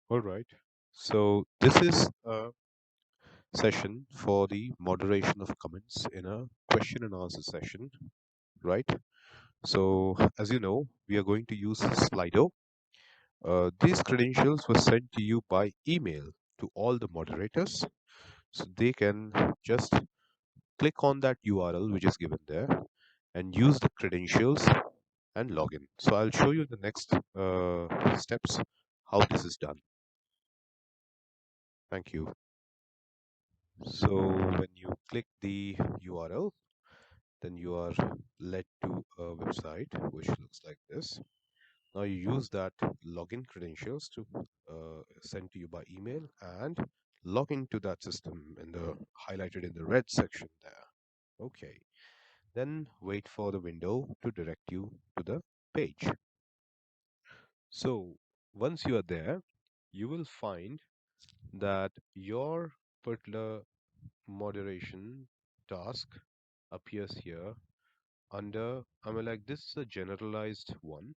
All right. So this is a session for the moderation of comments in a question and answer session, right? So as you know, we are going to use Slido. These credentials were sent to you by email to all the moderators, so they can just click on that URL which is given there and use the credentials and log in. So I'll show you the next steps how this is done. Thank you. So when you click the URL, then you are led to a website which looks like this. Now you use that login credentials to send to you by email and log into that system in the highlighted in the red section there. Okay. Then wait for the window to direct you to the page. So once you are there, you will find that your particular moderation task appears here under, I mean, like this is a generalized one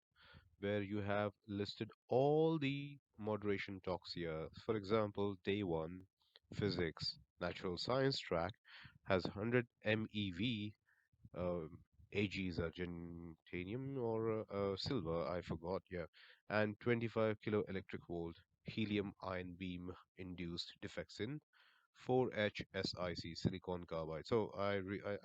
where you have listed all the moderation talks here. For example, day one, physics, natural science track has 100 MeV, uh, AGs are Argentinium or silver, I forgot, yeah, and 25 kilo electric volt helium ion beam induced defects in 4HSIC silicon carbide. So I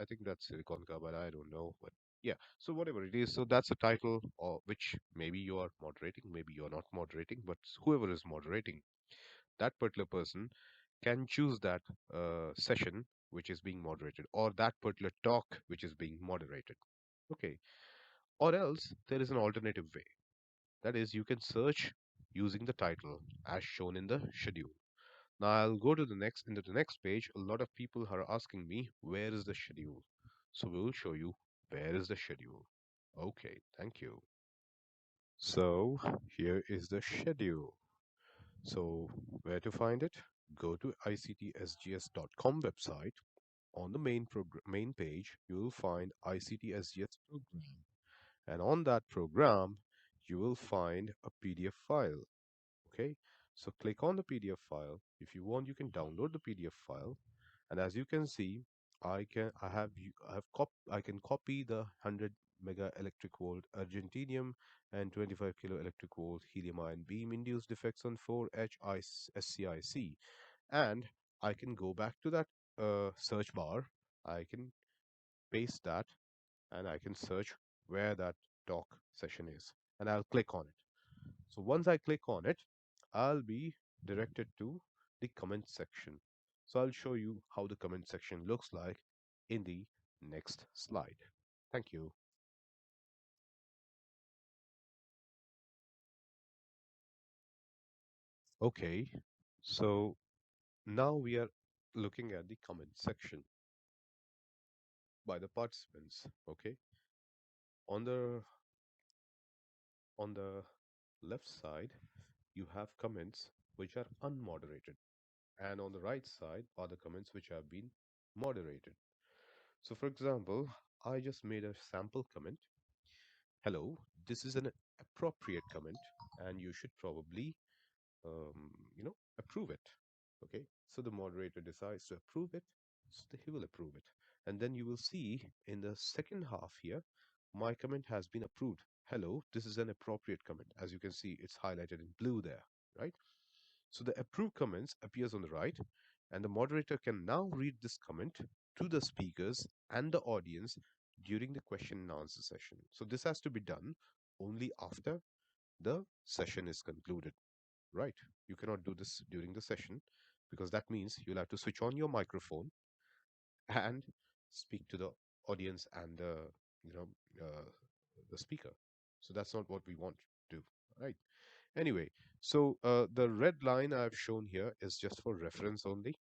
think that's silicon carbide. I don't know, but yeah. So whatever it is, so that's a title, or which maybe you are moderating, maybe you're not moderating, but whoever is moderating, that particular person can choose that session which is being moderated, or that particular talk which is being moderated. Okay. Or else there is an alternative way. That is, you can search using the title as shown in the schedule. Now I'll go to the next into the next page. A lot of people are asking me where is the schedule. So we will show you where is the schedule. Okay, thank you. So here is the schedule. So where to find it? Go to ictsgs.com website. On the main page, you will find ICT-SGS program. And on that program, you will find a PDF file. Okay, so click on the PDF file. If you want, you can download the PDF file. And as you can see, I can copy the 100 mega electric volt Argentinium and 25 kilo electric volt helium ion beam induced defects on 4HSCIC, and I can go back to that search bar. I can paste that and I can search where that talk session is, and I'll click on it. So once I click on it, I'll be directed to the comment section. So I'll show you how the comment section looks like in the next slide. Thank you. Okay, so now we are looking at the comment section by the participants. Okay, on the on the left side, you have comments which are unmoderated, and on the right side are the comments which have been moderated. So, for example, I just made a sample comment. Hello, this is an appropriate comment, and you should probably, approve it. Okay, so the moderator decides to approve it, so he will approve it. And then you will see in the second half here, my comment has been approved. Hello, this is an appropriate comment. As you can see, it's highlighted in blue there, right? So the approved comments appears on the right, and the moderator can now read this comment to the speakers and the audience during the question and answer session. So this has to be done only after the session is concluded, right? You cannot do this during the session because that means you'll have to switch on your microphone and speak to the audience and you know uh, the speaker. So that's not what we want to do, right? Anyway, so the red line I've shown here is just for reference only,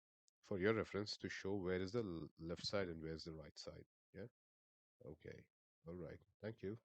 for your reference to show where is the left side and where's the right side. Yeah. Okay. All right. Thank you.